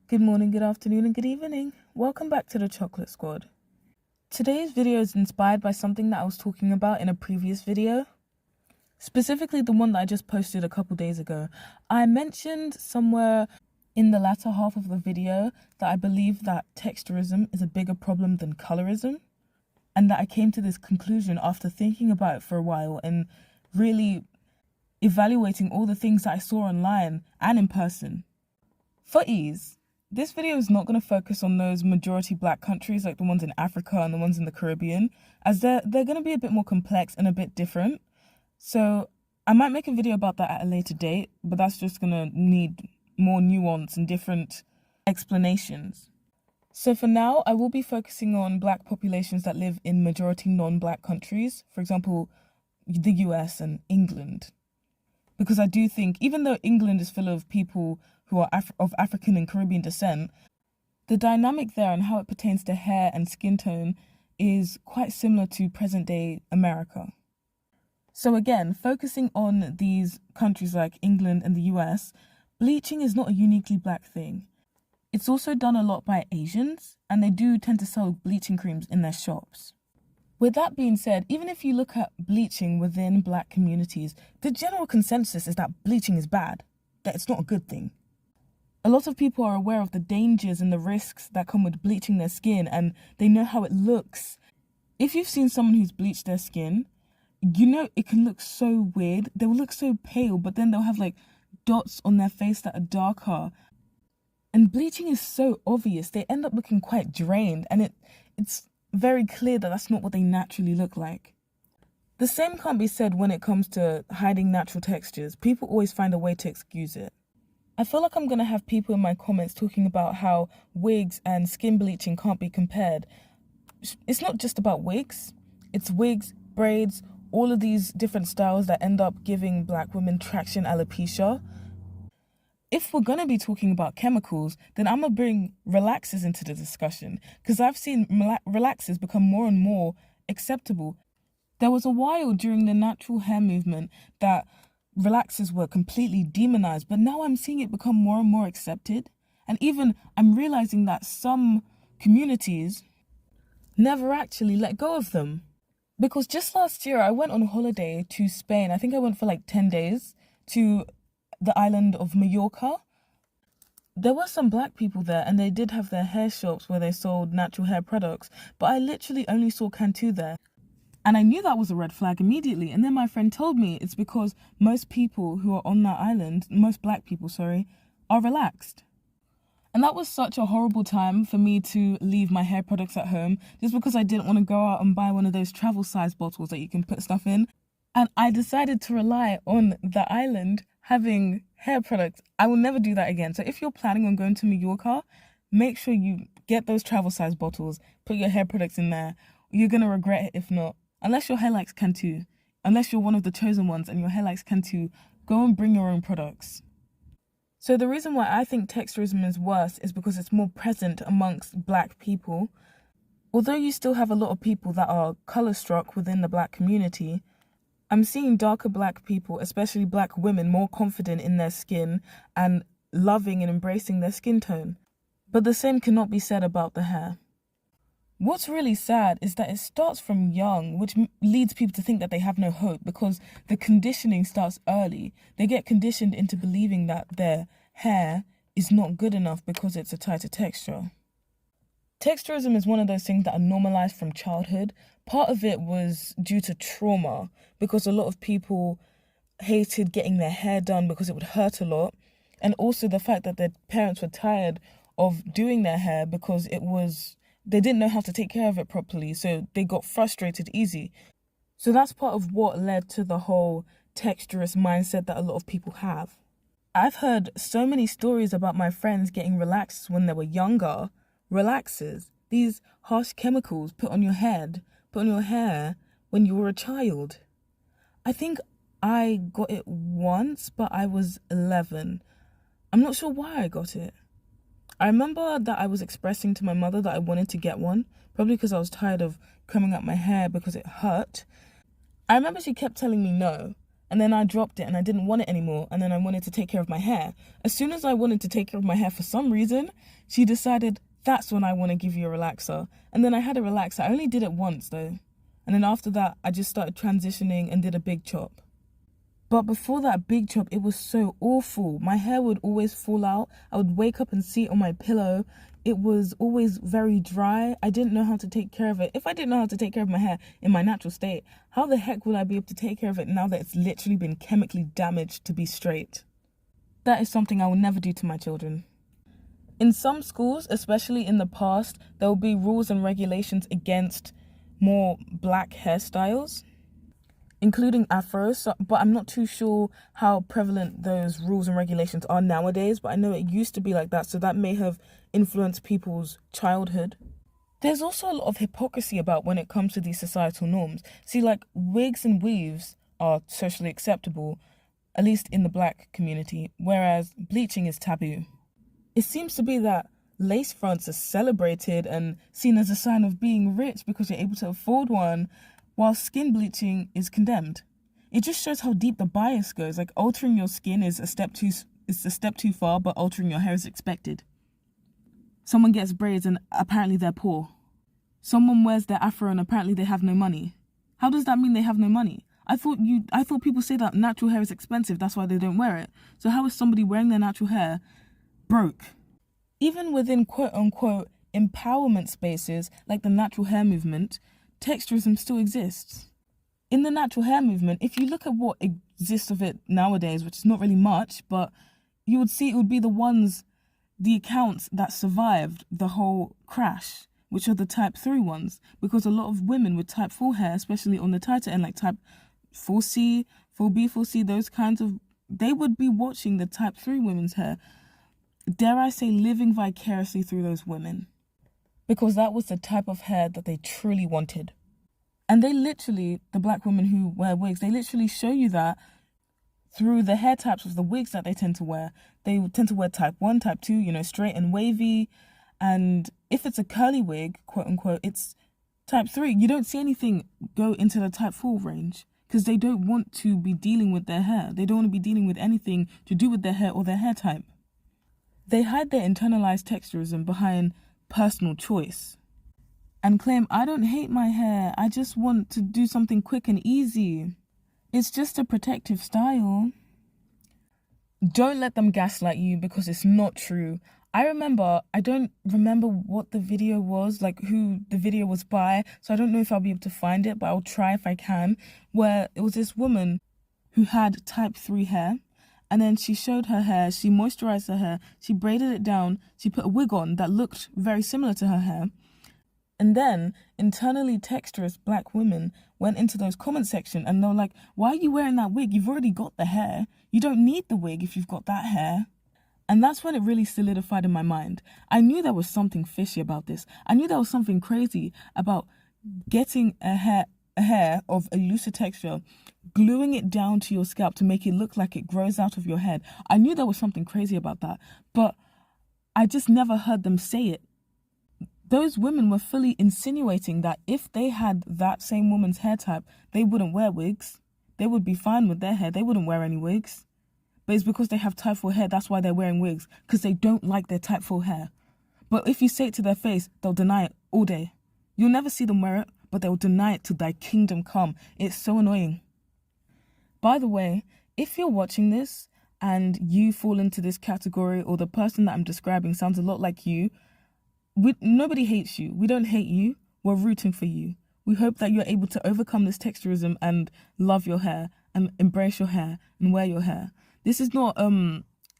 Good morning, good afternoon, and good evening. Welcome back to the Chocolate Squad. Today's video is inspired by something that I was talking about in a previous video, specifically the one that I just posted a couple days ago. I mentioned somewhere in the latter half of the video that I believe that texturism is a bigger problem than colorism, and that I came to this conclusion after thinking about it for a while and really evaluating all the things that I saw online and in person. For ease, this video is not going to focus on those majority black countries like the ones in Africa and the ones in the Caribbean, as they're going to be a bit more complex and a bit different. So I might make a video about that at a later date, but that's just going to need more nuance and different explanations. So for now, I will be focusing on black populations that live in majority non-black countries, for example, the US and England. Because I do think, even though England is full of people who are of African and Caribbean descent, the dynamic there and how it pertains to hair and skin tone is quite similar to present-day America. So again, focusing on these countries like England and the US, bleaching is not a uniquely black thing. It's also done a lot by Asians, and they do tend to sell bleaching creams in their shops. With that being said, even if you look at bleaching within black communities, the general consensus is that bleaching is bad, that it's not a good thing. A lot of people are aware of the dangers and the risks that come with bleaching their skin, and they know how it looks. If you've seen someone who's bleached their skin, you know it can look so weird. They will look so pale, but then they'll have like dots on their face that are darker. And bleaching is so obvious, they end up looking quite drained, and it's very clear that that's not what they naturally look like. The same can't be said when it comes to hiding natural textures. People always find a way to excuse it. I feel like I'm going to have people in my comments talking about how wigs and skin bleaching can't be compared. It's not just about wigs. It's wigs, braids, all of these different styles that end up giving black women traction alopecia. If we're going to be talking about chemicals, then I'm going to bring relaxers into the discussion, because I've seen relaxers become more and more acceptable. There was a while during the natural hair movement that relaxers were completely demonized, but now I'm seeing it become more and more accepted. And even I'm realizing that some communities never actually let go of them. Because just last year, I went on holiday to Spain. I think I went for like 10 days to the island of Mallorca. There were some black people there, and they did have their hair shops where they sold natural hair products, but I literally only saw Cantu there. And I knew that was a red flag immediately. And then my friend told me it's because most people who are on that island, most black people, are relaxed. And that was such a horrible time for me to leave my hair products at home, just because I didn't want to go out and buy one of those travel size bottles that you can put stuff in. And I decided to rely on the island having hair products. I will never do that again. So if you're planning on going to Mallorca, make sure you get those travel size bottles, put your hair products in there. You're going to regret it if not. Unless your hair likes Cantu, unless you're one of the chosen ones and your hair likes Cantu, go and bring your own products. So the reason why I think texturism is worse is because it's more present amongst black people. Although you still have a lot of people that are colour struck within the black community, I'm seeing darker black people, especially black women, more confident in their skin and loving and embracing their skin tone. But the same cannot be said about the hair. What's really sad is that it starts from young, which leads people to think that they have no hope, because the conditioning starts early. They get conditioned into believing that their hair is not good enough because it's a tighter texture. Texturism is one of those things that are normalized from childhood. Part of it was due to trauma, because a lot of people hated getting their hair done because it would hurt a lot, and also the fact that their parents were tired of doing their hair because they didn't know how to take care of it properly, so they got frustrated easy. So that's part of what led to the whole texturist mindset that a lot of people have. I've heard so many stories about my friends getting relaxers when they were younger. Relaxers, these harsh chemicals put on your hair when you were a child. I think I got it once, but I was 11. I'm not sure why I got it. I remember that I was expressing to my mother that I wanted to get one, probably because I was tired of combing out my hair because it hurt. I remember she kept telling me no, And then I dropped it and I didn't want it anymore. And then I wanted to take care of my hair. As soon as I wanted to take care of my hair for some reason, she decided, that's when I want to give you a relaxer. And then I had a relaxer. I only did it once though. And then after that, I just started transitioning and did a big chop. But before that big chop, it was so awful. My hair would always fall out. I would wake up and see it on my pillow. It was always very dry. I didn't know how to take care of it. If I didn't know how to take care of my hair in my natural state, how the heck will I be able to take care of it now that it's literally been chemically damaged to be straight? That is something I will never do to my children. In some schools, especially in the past, there will be rules and regulations against more black hairstyles, including afros, but I'm not too sure how prevalent those rules and regulations are nowadays, but I know it used to be like that, so that may have influenced people's childhood. There's also a lot of hypocrisy about when it comes to these societal norms. See, like, wigs and weaves are socially acceptable, at least in the black community, whereas bleaching is taboo. It seems to be that lace fronts are celebrated and seen as a sign of being rich because you're able to afford one, while skin bleaching is condemned. It just shows how deep the bias goes. Like, altering your skin is a step too far, but altering your hair is expected. Someone gets braids and apparently they're poor. Someone wears their afro and apparently they have no money. How does that mean they have no money? I thought people say that natural hair is expensive, that's why they don't wear it. So how is somebody wearing their natural hair broke? Even within quote-unquote empowerment spaces like the natural hair movement, texturism still exists. In the natural hair movement, if you look at what exists of it nowadays, which is not really much, but you would see it would be the accounts that survived the whole crash, which are the type 3 ones, because a lot of women with type 4 hair, especially on the tighter end, like type 4C, 4B, 4C, those kinds of, they would be watching the type 3 women's hair, dare I say, living vicariously through those women, because that was the type of hair that they truly wanted. And they literally, the black women who wear wigs, they literally show you that through the hair types of the wigs that they tend to wear. They tend to wear type 1, type 2, straight and wavy. And if it's a curly wig, quote unquote, it's type 3. You don't see anything go into the type 4 range because they don't want to be dealing with their hair. They don't want to be dealing with anything to do with their hair or their hair type. They hide their internalized texturism behind personal choice and claim, I don't hate my hair, I just want to do something quick and easy. It's just a protective style. Don't let them gaslight you because it's not true. I don't remember what the video was, like who the video was by, so I don't know if I'll be able to find it, but I'll try if I can, where it was this woman who had type 3 hair, and then she showed her hair, she moisturized her hair, she braided it down, she put a wig on that looked very similar to her hair. And then internally texturous black women went into those comment section and they were like, why are you wearing that wig? You've already got the hair. You don't need the wig if you've got that hair. And that's when it really solidified in my mind. I knew there was something fishy about this. I knew there was something crazy about getting a hair of a looser texture, gluing it down to your scalp to make it look like it grows out of your head. I knew there was something crazy about that, but I just never heard them say it. Those women were fully insinuating that if they had that same woman's hair type, they wouldn't wear wigs. They would be fine with their hair. They wouldn't wear any wigs. But it's because they have type 4 hair, that's why they're wearing wigs, because they don't like their type 4 hair. But if you say it to their face, they'll deny it all day. You'll never see them wear it, but they'll deny it till thy kingdom come. It's so annoying. By the way, if you're watching this and you fall into this category, or the person that I'm describing sounds a lot like you, nobody hates you. We don't hate you. We're rooting for you. We hope that you're able to overcome this texturism and love your hair and embrace your hair and wear your hair. This is not,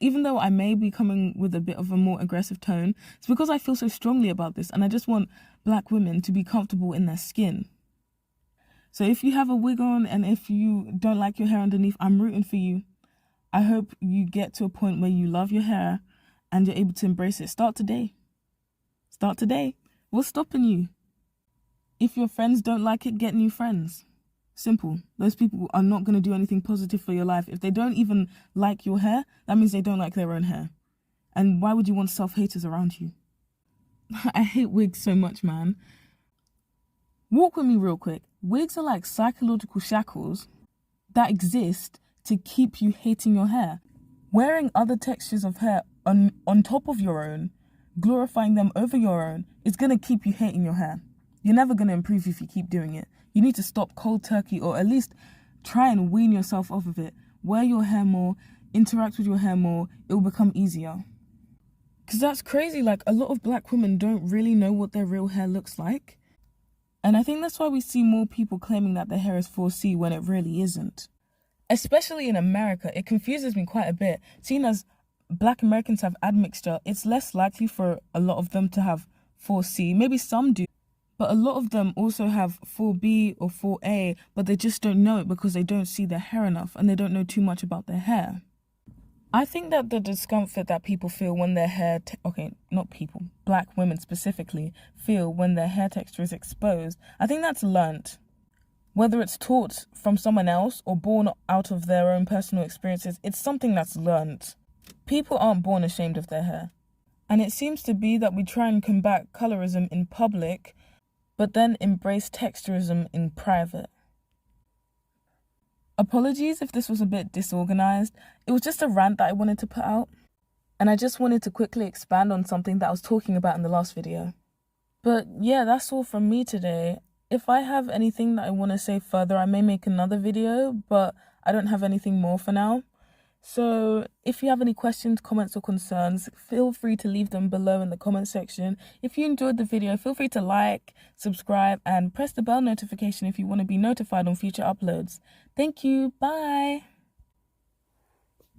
even though I may be coming with a bit of a more aggressive tone, it's because I feel so strongly about this and I just want black women to be comfortable in their skin. So if you have a wig on and if you don't like your hair underneath, I'm rooting for you. I hope you get to a point where you love your hair and you're able to embrace it. Start today. Start today. What's stopping you? If your friends don't like it, get new friends. Simple. Those people are not going to do anything positive for your life. If they don't even like your hair, that means they don't like their own hair. And why would you want self-haters around you? I hate wigs so much, man. Walk with me real quick. Wigs are like psychological shackles that exist to keep you hating your hair. Wearing other textures of hair on top of your own, glorifying them over your own, is going to keep you hating your hair. You're never going to improve if you keep doing it. You need to stop cold turkey, or at least try and wean yourself off of it. Wear your hair more, interact with your hair more, it will become easier. Because that's crazy, like a lot of black women don't really know what their real hair looks like. And I think that's why we see more people claiming that their hair is 4C when it really isn't. Especially in America, it confuses me quite a bit. Seeing as black Americans have admixture, it's less likely for a lot of them to have 4C. Maybe some do, but a lot of them also have 4B or 4A, but they just don't know it because they don't see their hair enough and they don't know too much about their hair. I think that the discomfort that people feel when their hair, not people, black women specifically, feel when their hair texture is exposed, I think that's learnt. Whether it's taught from someone else or born out of their own personal experiences, it's something that's learnt. People aren't born ashamed of their hair. And it seems to be that we try and combat colorism in public, but then embrace texturism in private. Apologies if this was a bit disorganized. It was just a rant that I wanted to put out. And I just wanted to quickly expand on something that I was talking about in the last video. But yeah, that's all from me today. If I have anything that I want to say further, I may make another video, but I don't have anything more for now. So if you have any questions, comments or concerns, feel free to leave them below in the comment section. If you enjoyed the video, feel free to like, subscribe and press the bell notification if you want to be notified on future uploads. Thank you. Bye.